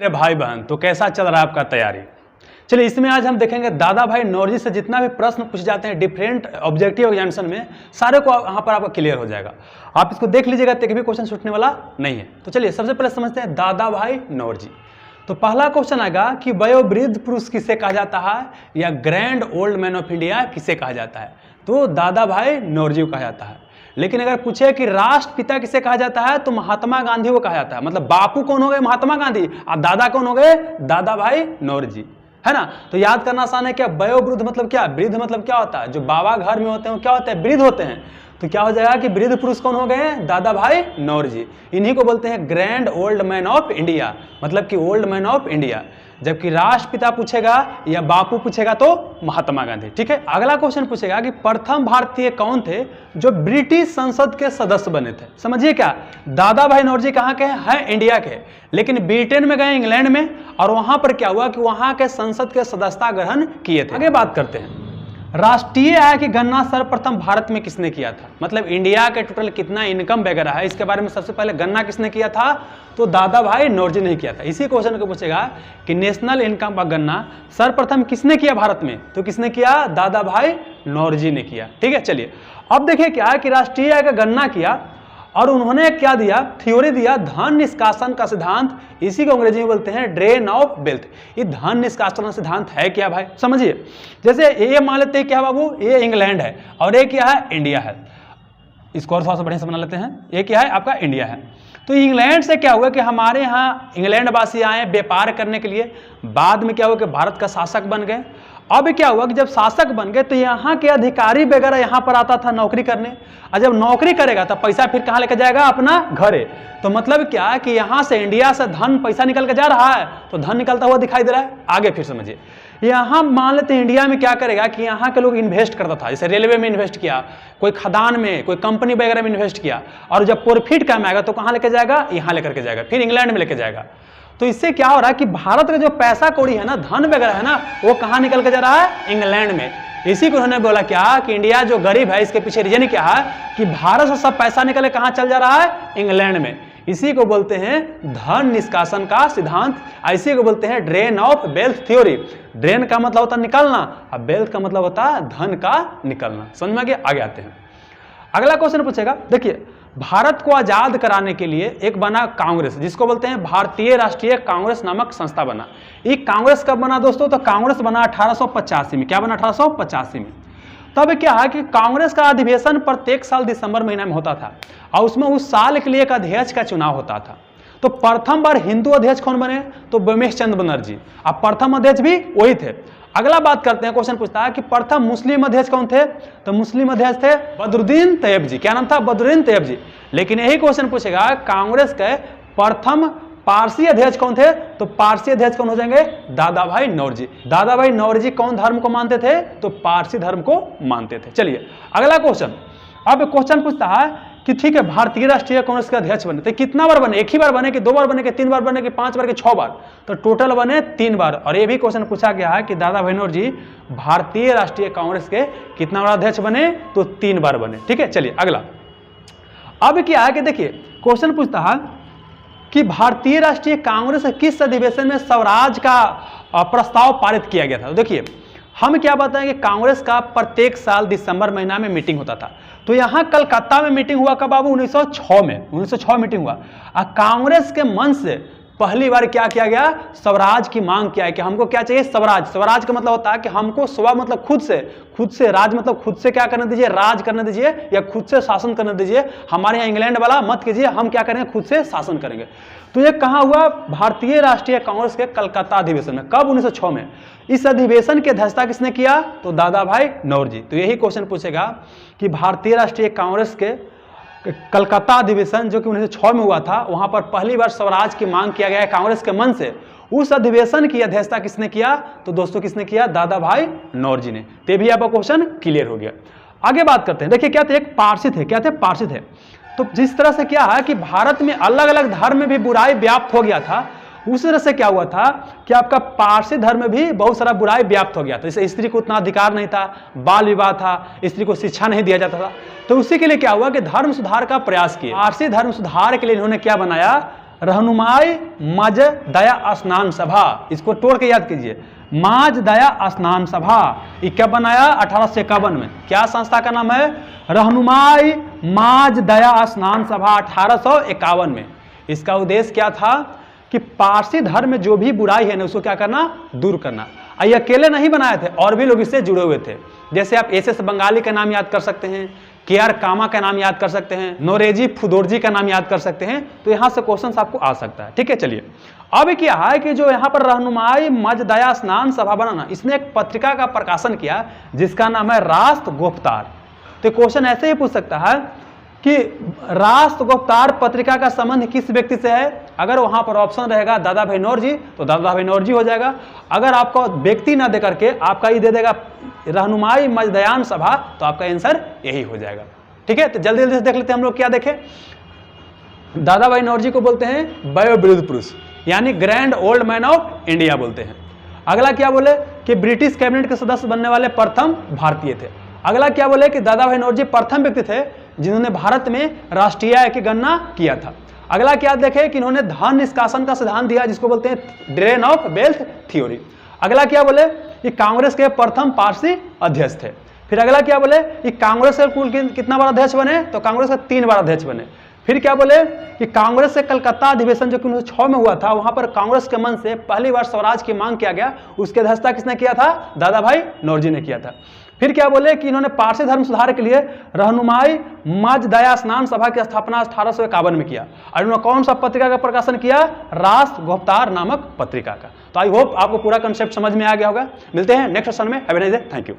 मेरे भाई बहन, तो कैसा चल रहा है आपका तैयारी? चलिए, इसमें आज हम देखेंगे दादा भाई नौरोजी से जितना भी प्रश्न पूछे जाते हैं डिफरेंट ऑब्जेक्टिव एग्जामिनेशन में, सारे को यहाँ पर आपका क्लियर हो जाएगा। आप इसको देख लीजिएगा, तो एक भी क्वेश्चन छूटने वाला नहीं है। तो चलिए सबसे पहले समझते हैं दादा भाई नौरोजी। तो पहला क्वेश्चन आएगा कि वयोवृद्ध पुरुष किसे कहा जाता है, या grand old man of India किसे कहा जाता है? तो दादा भाई नौरोजी को कहा जाता है। लेकिन अगर पूछे कि राष्ट्रपिता किसे कहा जाता है, तो महात्मा गांधी को कहा जाता है। मतलब बापू कौन हो गए? महात्मा गांधी। और दादा कौन हो गए? दादा भाई नौरोजी, है ना। तो याद करना आसान है। क्या वयोवृद्ध मतलब क्या? वृद्ध मतलब क्या होता है? जो बाबा घर में होते हैं वो क्या होते हैं? वृद्ध होते हैं। तो क्या हो जाएगा कि वृद्ध पुरुष कौन हो गए? दादा भाई नौरोजी। इन्हीं को बोलते हैं grand old man of India, मतलब कि ओल्ड मैन ऑफ इंडिया। जबकि राष्ट्रपिता पूछेगा या बापू पूछेगा तो महात्मा गांधी। ठीक है। अगला क्वेश्चन पूछेगा कि प्रथम भारतीय कौन थे जो ब्रिटिश संसद के सदस्य बने थे? समझिए, क्या दादा भाई नौरोजी कहाँ के हैं? इंडिया के, लेकिन ब्रिटेन में गए, इंग्लैंड में, और वहां पर क्या हुआ कि वहां के संसद के सदस्यता ग्रहण किए थे। आगे बात करते हैं, राष्ट्रीय आय की गणना सर्वप्रथम भारत में किसने किया था? मतलब इंडिया के टोटल कितना इनकम वगैरह है, इसके बारे में सबसे पहले गणना किसने किया था? तो दादा भाई नौरोजी ने किया था। इसी क्वेश्चन को पूछेगा कि नेशनल इनकम का गणना सर्वप्रथम किसने किया भारत में? तो किसने किया? दादा भाई नौरोजी ने किया। ठीक है। चलिए अब देखिए क्या है कि राष्ट्रीय आय का गणना किया और उन्होंने क्या दिया? थ्योरी दिया, धन निष्कासन का सिद्धांत। इसी को अंग्रेजी में बोलते हैं ड्रेन ऑफ वेल्थ। ये धन निष्कासन का सिद्धांत है क्या भाई? समझिए, जैसे ये मान लेते हैं क्या बाबू, ये इंग्लैंड है और ये क्या है? इंडिया है। इसको और थोड़ा सा बढ़िया से बना लेते हैं। ये क्या है? आपका इंडिया है। तो इंग्लैंड से क्या हुआ कि हमारे यहाँ इंग्लैंड वासी आए व्यापार करने के लिए। बाद में क्या हुआ कि भारत का शासक बन गए। अब क्या हुआ कि जब शासक बन गए तो यहाँ के अधिकारी वगैरह यहाँ पर आता था नौकरी करने, और जब नौकरी करेगा तो पैसा फिर कहाँ लेकर जाएगा? अपना घरे। तो मतलब क्या है कि यहाँ से इंडिया से धन पैसा निकल के जा रहा है, तो धन निकलता हुआ दिखाई दे रहा है। आगे फिर समझिए, यहाँ मान लेते हैं इंडिया में क्या करेगा कि यहाँ के लोग इन्वेस्ट करता था, जैसे रेलवे में इन्वेस्ट किया, कोई खदान में, कोई कंपनी वगैरह में इन्वेस्ट किया, और जब प्रॉफिट कम आएगा तो कहाँ लेकर जाएगा? यहाँ लेकर के जाएगा, फिर इंग्लैंड में लेकर जाएगा। तो इससे क्या हो रहा है कि भारत का जो पैसा कौड़ी है ना, धन वगैरह है ना, वो कहाँ निकल के जा रहा है? इंग्लैंड में। इसी को उन्होंने बोला क्या कि इंडिया जो गरीब है, इसके पीछे रीजन क्या है कि भारत से सब पैसा निकल के कहाँ चल जा रहा है? इंग्लैंड में। इसी को बोलते हैं धन निष्कासन का सिद्धांत। इसी को बोलते हैं drain of wealth theory. Drain का मतलब होता है निकालना, और वेल्थ का मतलब होता है धन का निकलना। समझ में गया? आगे आते हैं। अगला क्वेश्चन पूछेगा, देखिए, भारत को आजाद कराने के लिए एक बना कांग्रेस, जिसको बोलते हैं भारतीय राष्ट्रीय कांग्रेस नामक संस्था बना। ये कांग्रेस कब बना दोस्तों? तो कांग्रेस बना 1885 में। क्या बना? 1885 में। तब क्या है कि कांग्रेस का अधिवेशन प्रत्येक साल दिसंबर महीना में होता था, और उसमें उस साल के लिए एक अध्यक्ष का चुनाव होता था। तो प्रथम बार हिंदू अध्यक्ष कौन बने? तो ब्रह्मेश चंद्र बनर्जी। अब प्रथम अध्यक्ष भी वही थे। अगला बात करते हैं, क्वेश्चन पूछता है कि प्रथम मुस्लिम अध्यक्ष कौन थे? तो मुस्लिम अध्यक्ष थे बदरुद्दीन तैयब जी। क्या नाम था? बदरुद्दीन तैयब जी। लेकिन यही क्वेश्चन पूछेगा कांग्रेस के प्रथम पारसी अध्यक्ष कौन थे? तो पारसी अध्यक्ष कौन हो जाएंगे? दादा भाई नौरोजी। दादा भाई नौरोजी कौन धर्म को मानते थे? तो पारसी धर्म को मानते थे। चलिए अगला क्वेश्चन। अब क्वेश्चन पूछता है कि ठीक है, भारतीय राष्ट्रीय कांग्रेस के अध्यक्ष बने तो कितना बार बने? एक ही बार बने कि 2 बार बने कि 3 बार बने कि 5 बार कि 6 बार? तो टोटल बने 3 बार। और ये भी क्वेश्चन पूछा गया है कि दादा भाई नौरोजी भारतीय राष्ट्रीय कांग्रेस के कितना बार अध्यक्ष बने? तो 3 बार बने। ठीक है। चलिए अगला। अब क्या है कि देखिए, क्वेश्चन पूछता है कि भारतीय राष्ट्रीय कांग्रेस किस अधिवेशन में स्वराज का प्रस्ताव पारित किया गया था? तो देखिए, हम क्या बताएंगे, कांग्रेस का प्रत्येक साल दिसंबर महीना में मीटिंग होता था। तो यहाँ कलकत्ता में मीटिंग हुआ कब बाबू? 1906 में। 1906 मीटिंग हुआ। कांग्रेस के मन से पहली बार क्या किया गया? स्वराज की मांग किया है कि हमको क्या चाहिए? स्वराज। स्वराज का मतलब होता है कि हमको स्व मतलब खुद से, राज मतलब खुद से क्या करने दीजिए? राज करने दीजिए, या खुद से शासन करने दीजिए। हमारे यहाँ इंग्लैंड वाला मत कीजिए, हम क्या करेंगे? खुद से शासन करेंगे। तो ये कहाँ हुआ? भारतीय राष्ट्रीय कांग्रेस के कलकत्ता अधिवेशन में। कब? 1906 में। इस अधिवेशन की अध्यक्षता किसने किया? तो दादा भाई नौरोजी। तो यही क्वेश्चन पूछेगा कि भारतीय राष्ट्रीय कांग्रेस के कलकत्ता अधिवेशन जो कि 1906 में हुआ था, वहां पर पहली बार स्वराज की मांग किया गया है कांग्रेस के मन से। उस अधिवेशन की अध्यक्षता किसने किया? तो दोस्तों किसने किया? दादा भाई नौरोजी ने। तो भी आपका क्वेश्चन क्लियर हो गया। आगे बात करते हैं। देखिए क्या थे? एक पारसी थे। क्या थे? पारसी थे। तो जिस तरह से क्या है कि भारत में अलग अलग धर्म में भी बुराई व्याप्त हो गया था, उस तरह से क्या हुआ था कि आपका पारसी धर्म में भी बहुत सारा बुराई व्याप्त हो गया था। जैसे स्त्री को उतना अधिकार नहीं था, बाल विवाह था, स्त्री को शिक्षा नहीं दिया जाता था। तो उसी के लिए क्या हुआ कि धर्म सुधार का प्रयास किया। पारसी धर्म सुधार के लिए इन्होंने क्या बनाया? रहनुमाई मज दया स्नान सभा, इसको तोड़ के याद कीजिए, माज दया स्नान सभा, ये कब बनाया? 1851 में। क्या संस्था का नाम है? रहनुमाई माज दया स्नान सभा, 1851 में। इसका उद्देश्य क्या था कि पारसी धर्म में जो भी बुराई है ना उसको क्या करना? दूर करना। ये अकेले नहीं बनाए थे, और भी लोग इससे जुड़े हुए थे। जैसे आप एस बंगाली का नाम याद कर सकते हैं, KR कामा का नाम याद कर सकते हैं, नोरेजी फुदोरजी का नाम याद कर सकते हैं। तो यहाँ से क्वेश्चन आपको आ सकता है। ठीक है, चलिए अब क्या है कि जो यहाँ पर रहनुमाई मज दया स्नान सभा बनाना, इसने एक पत्रिका का प्रकाशन किया जिसका नाम है राष्ट्र गुप्तार। तो क्वेश्चन ऐसे ही पूछ सकता है कि राष्ट्र गुप्तार पत्रिका का संबंध किस व्यक्ति से है? अगर वहां पर ऑप्शन रहेगा दादा भाई नौरजी तो दादा भाई नौरजी हो जाएगा। अगर आपको व्यक्ति ना दे करके आपका ये दे देगा रहनुमाई मजदयान सभा, तो आपका आंसर यही हो जाएगा। ठीक है, तो जल्दी जल्दी से देख लेते हैं हम लोग क्या देखें। दादा भाई नौरजी को बोलते हैं वयोवृद्ध पुरुष, यानी grand old man of India बोलते हैं। अगला क्या बोले कि ब्रिटिश कैबिनेट के सदस्य बनने वाले प्रथम भारतीय थे। अगला क्या बोले कि दादा भाई नौरजी प्रथम व्यक्ति थे जिन्होंने भारत में राष्ट्रीय आय की गणना किया था। अगला क्या देखे कि इन्होंने धन निष्कासन का सिद्धांत दिया जिसको बोलते हैं ड्रेन ऑफ वेल्थ थ्योरी। अगला क्या बोले कि कांग्रेस के प्रथम पारसी अध्यक्ष थे। फिर अगला क्या बोले कि कांग्रेस के कुल कितना बार अध्यक्ष बने? तो कांग्रेस के 3 बार अध्यक्ष बने। फिर क्या बोले कि कांग्रेस से कलकत्ता अधिवेशन जो कि 1906 में हुआ था, वहां पर कांग्रेस के मन से पहली बार स्वराज की मांग किया गया, उसकी अध्यक्षता किसने किया था? दादा भाई नौरजी ने किया था। फिर क्या बोले कि इन्होंने पारसी धर्म सुधार के लिए रहनुमाई मज दया स्नान सभा की स्थापना 1851 में किया। और इन्होंने कौन सा पत्रिका का प्रकाशन किया? राष्ट्र गुप्तार नामक पत्रिका का। तो आई होप आपको पूरा कंसेप्ट समझ में आ गया होगा। मिलते हैं नेक्स्ट सेशन में। Have a nice day, thank you.